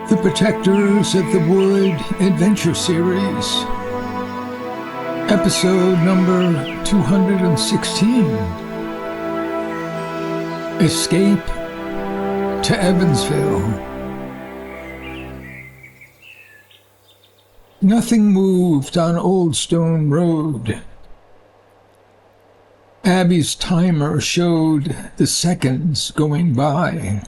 The Protectors of the Wood Adventure Series, episode number 216, Escape to Evansville. Nothing moved on Old Stone Road. Abby's timer showed the seconds going by.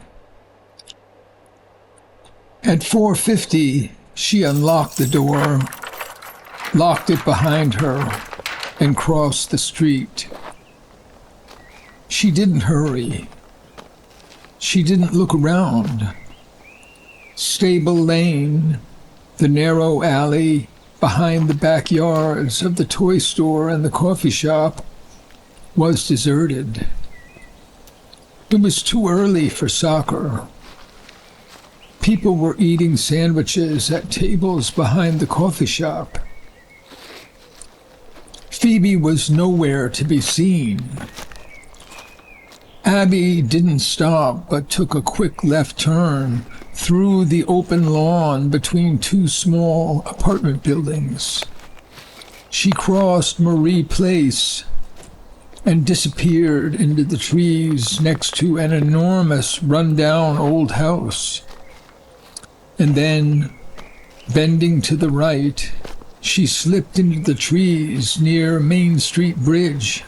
At 4:50, she unlocked the door, locked it behind her, and crossed the street. She didn't hurry. She didn't look around. Stable Lane, the narrow alley behind the backyards of the toy store and the coffee shop, was deserted. It was too early for soccer. People were eating sandwiches at tables behind the coffee shop. Phoebe was nowhere to be seen. Abby didn't stop but took a quick left turn through the open lawn between two small apartment buildings. She crossed Marie Place and disappeared into the trees next to an enormous run-down old house. And then, bending to the right, she slipped into the trees near Main Street Bridge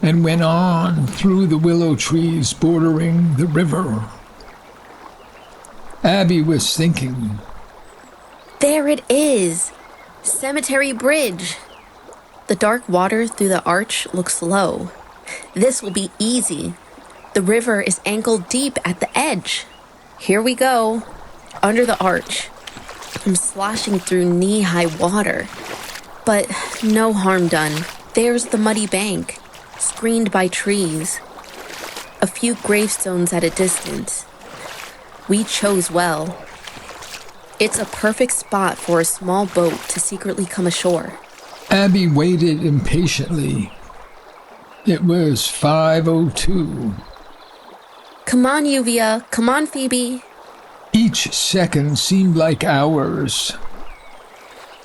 and went on through the willow trees bordering the river. Abby was thinking. There it is! Cemetery Bridge! The dark water through the arch looks low. This will be easy. The river is ankle deep at the edge. Here we go. Under the arch. I'm sloshing through knee-high water. But no harm done. There's the muddy bank, screened by trees. A few gravestones at a distance. We chose well. It's a perfect spot for a small boat to secretly come ashore. Abby waited impatiently. It was 5:02. Come on, Lluvia. Come on, Phoebe. Each second seemed like hours.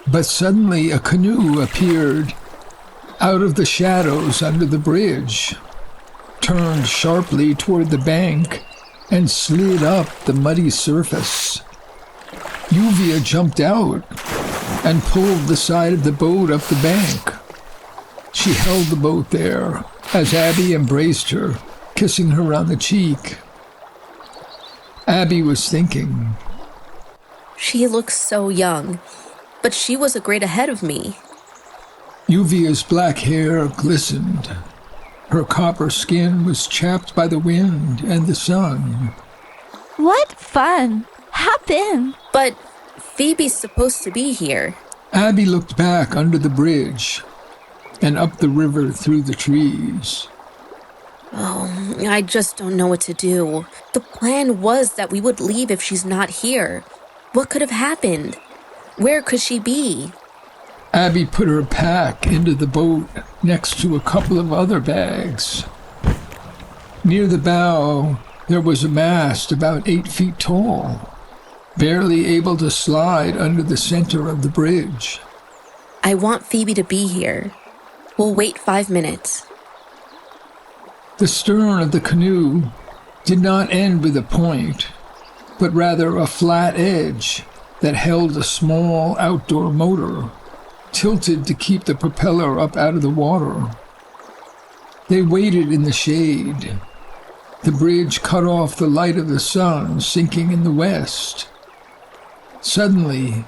But suddenly a canoe appeared out of the shadows under the bridge, turned sharply toward the bank, and slid up the muddy surface. Lluvia jumped out and pulled the side of the boat up the bank. She held the boat there as Abby embraced her, kissing her on the cheek. Abby was thinking. She looks so young, but she was a grade ahead of me. Lluvia's black hair glistened. Her copper skin was chapped by the wind and the sun. What fun! Hop in! But Phoebe's supposed to be here. Abby looked back under the bridge and up the river through the trees. Oh, I just don't know what to do. The plan was that we would leave if she's not here. What could have happened? Where could she be? Abby put her pack into the boat next to a couple of other bags. Near the bow, there was a mast about 8 feet tall, barely able to slide under the center of the bridge. I want Phoebe to be here. We'll wait 5 minutes. The stern of the canoe did not end with a point, but rather a flat edge that held a small outdoor motor, tilted to keep the propeller up out of the water. They waited in the shade. The bridge cut off the light of the sun sinking in the west. Suddenly,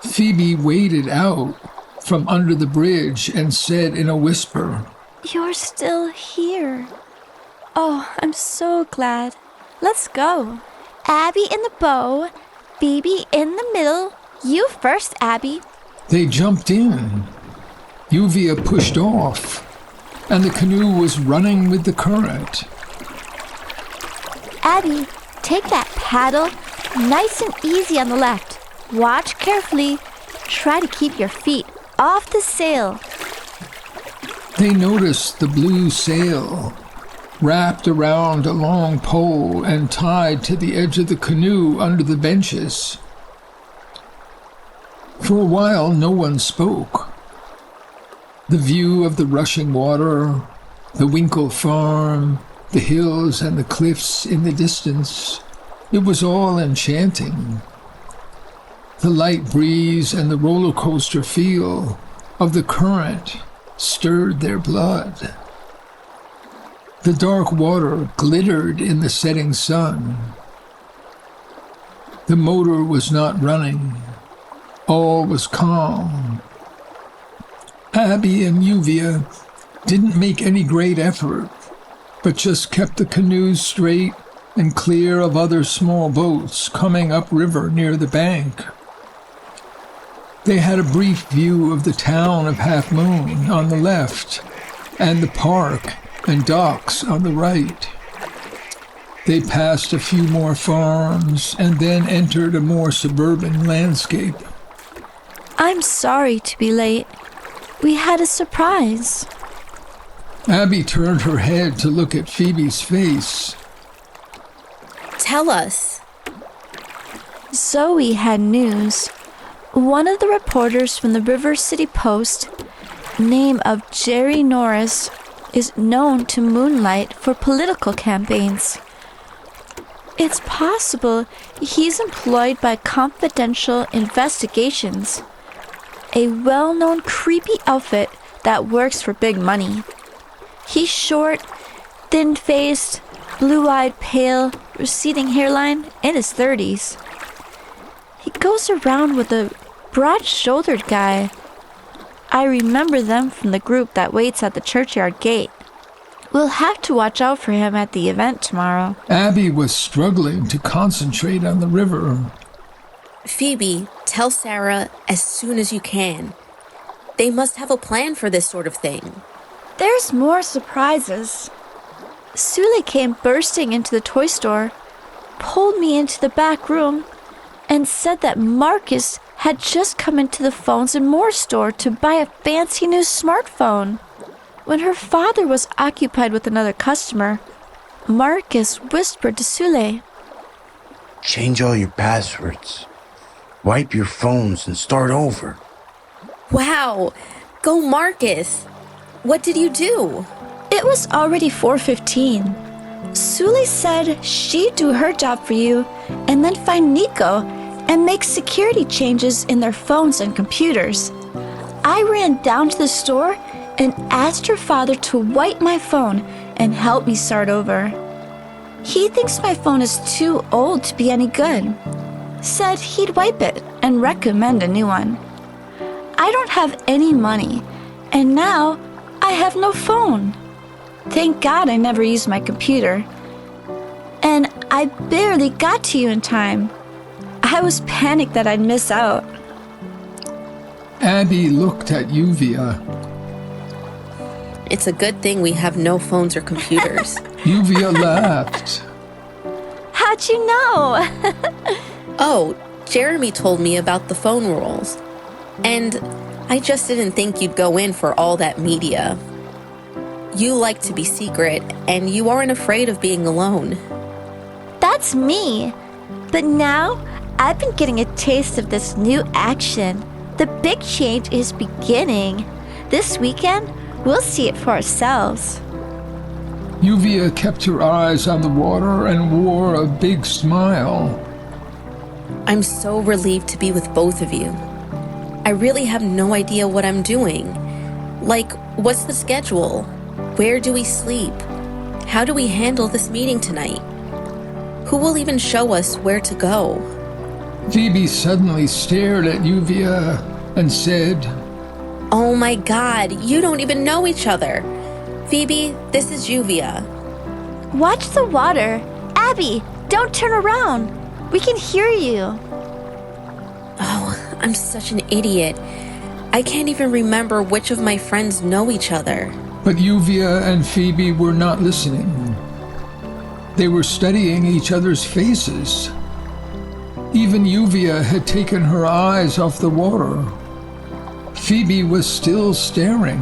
Phoebe waded out from under the bridge and said in a whisper, You're still here. Oh, I'm so glad. Let's go. Abby in the bow, Phoebe in the middle. You first, Abby. They jumped in. Lluvia pushed off, and the canoe was running with the current. Abby, take that paddle. Nice and easy on the left. Watch carefully. Try to keep your feet off the sail. They noticed the blue sail wrapped around a long pole and tied to the edge of the canoe under the benches. For a while, no one spoke. The view of the rushing water, the Winkle farm, the hills and the cliffs in the distance, it was all enchanting. The light breeze and the roller coaster feel of the current stirred their blood. The dark water glittered in the setting sun. The motor was not running. All was calm. Abby and Lluvia didn't make any great effort, but just kept the canoes straight and clear of other small boats coming upriver near the bank. They had a brief view of the town of Half Moon on the left and the park and docks on the right. They passed a few more farms and then entered a more suburban landscape. I'm sorry to be late. We had a surprise. Abby turned her head to look at Phoebe's face. Tell us. Zoe had news. One of the reporters from the River City Post, name of Jerry Norris, is known to moonlight for political campaigns. It's possible he's employed by Confidential Investigations, a well-known creepy outfit that works for big money. He's short, thin-faced, blue-eyed, pale, receding hairline, in his 30s. He goes around with a broad-shouldered guy. I remember them from the group that waits at the churchyard gate. We'll have to watch out for him at the event tomorrow. Abby was struggling to concentrate on the river. Phoebe, tell Sarah as soon as you can. They must have a plan for this sort of thing. There's more surprises. Sule came bursting into the toy store, pulled me into the back room, and said that Marcus had just come into the Phones and More store to buy a fancy new smartphone. When her father was occupied with another customer, Marcus whispered to Sule, "Change all your passwords. Wipe your phones and start over." Wow! Go Marcus! What did you do? It was already 4:15. Sule said she'd do her job for you and then find Nico and make security changes in their phones and computers. I ran down to the store and asked her father to wipe my phone and help me start over. He thinks my phone is too old to be any good. Said he'd wipe it and recommend a new one. I don't have any money, and now I have no phone. Thank God I never used my computer. And I barely got to you in time. I was panicked that I'd miss out. Abby looked at Lluvia. It's a good thing we have no phones or computers. Lluvia laughed. How'd you know? Oh, Jeremy told me about the phone rules. And I just didn't think you'd go in for all that media. You like to be secret, and you aren't afraid of being alone. That's me. But now, I've been getting a taste of this new action. The big change is beginning. This weekend, we'll see it for ourselves. Lluvia kept her eyes on the water and wore a big smile. I'm so relieved to be with both of you. I really have no idea what I'm doing. Like, what's the schedule? Where do we sleep? How do we handle this meeting tonight? Who will even show us where to go? Phoebe suddenly stared at Lluvia and said, Oh my God, you don't even know each other. Phoebe, this is Lluvia. Watch the water. Abby, don't turn around. We can hear you. Oh, I'm such an idiot. I can't even remember which of my friends know each other. But Lluvia and Phoebe were not listening. They were studying each other's faces. Even Lluvia had taken her eyes off the water. Phoebe was still staring.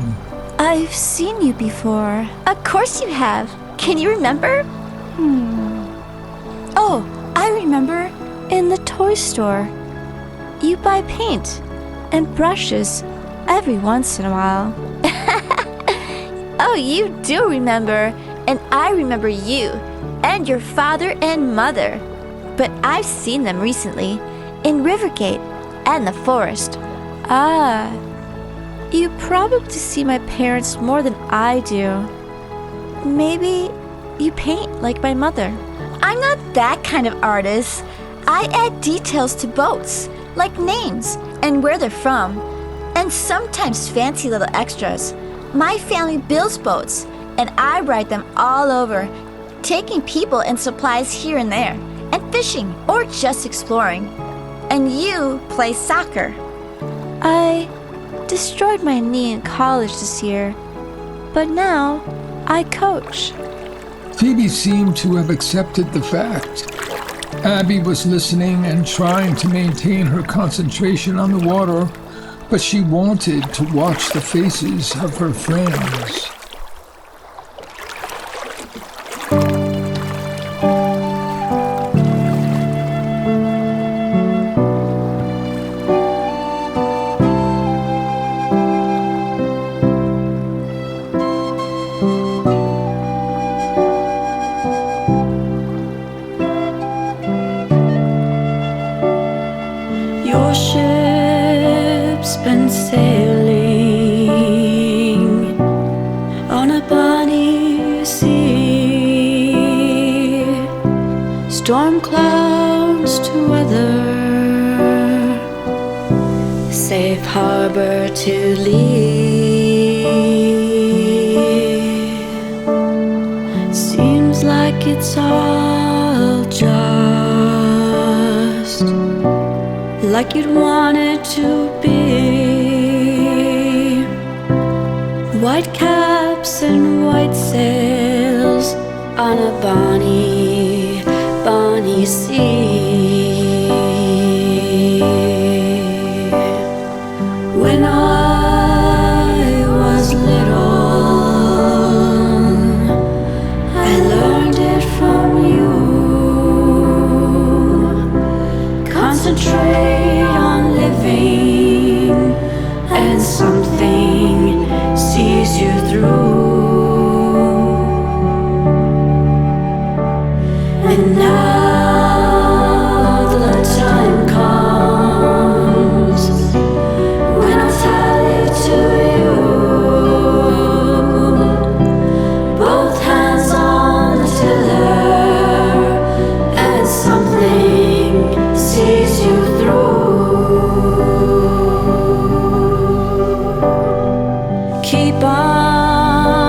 I've seen you before. Of course you have. Can you remember? Oh, I remember. In the toy store. You buy paint and brushes every once in a while. Oh, you do remember. And I remember you and your father and mother. But I've seen them recently in Rivergate and the forest. Ah, you probably see my parents more than I do. Maybe you paint like my mother. I'm not that kind of artist. I add details to boats, like names and where they're from, and sometimes fancy little extras. My family builds boats, and I ride them all over, taking people and supplies here and there, and fishing or just exploring. And you play soccer. I destroyed my knee in college this year, but now I coach. Phoebe seemed to have accepted the fact. Abby was listening and trying to maintain her concentration on the water, but she wanted to watch the faces of her friends. Your ship's been sailing on a bonny sea, storm clouds to weather, safe harbor to leave. Seems like it's all just like you'd want it to be. White caps and white sails on a bonny, bonny sea. When I was little, I learned it from you. Concentrate on living, and something sees you through. And now the time comes when I'll tell it to you. Both hands on the tiller, and something sees you through. Keep on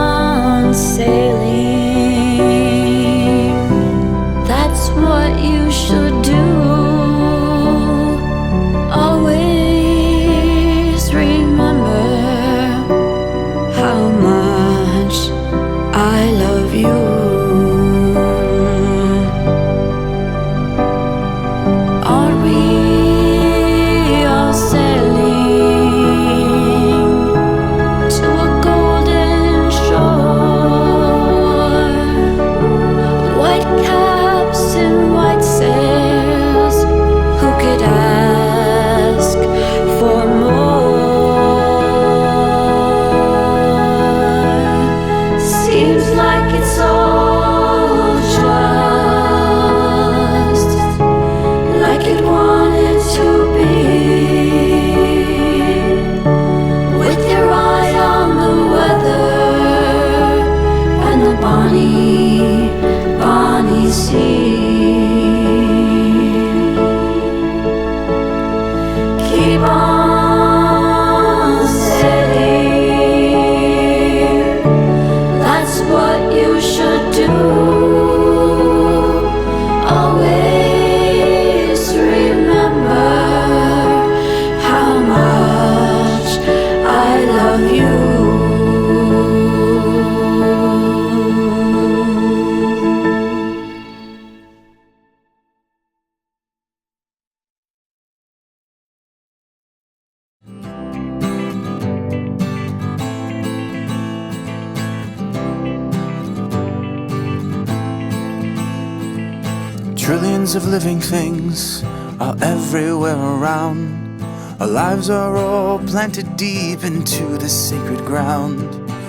Billions of living things are everywhere around. Our lives are all planted deep into the sacred ground.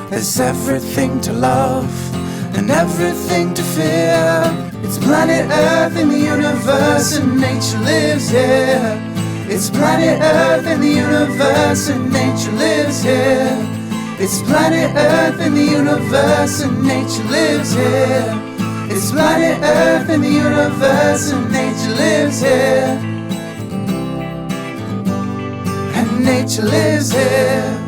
There's everything to love and everything to fear. It's planet Earth in the universe and nature lives here. It's planet Earth in the universe and nature lives here. It's planet Earth in the universe and nature lives here. It's planet Earth in the universe and nature lives here. And nature lives here.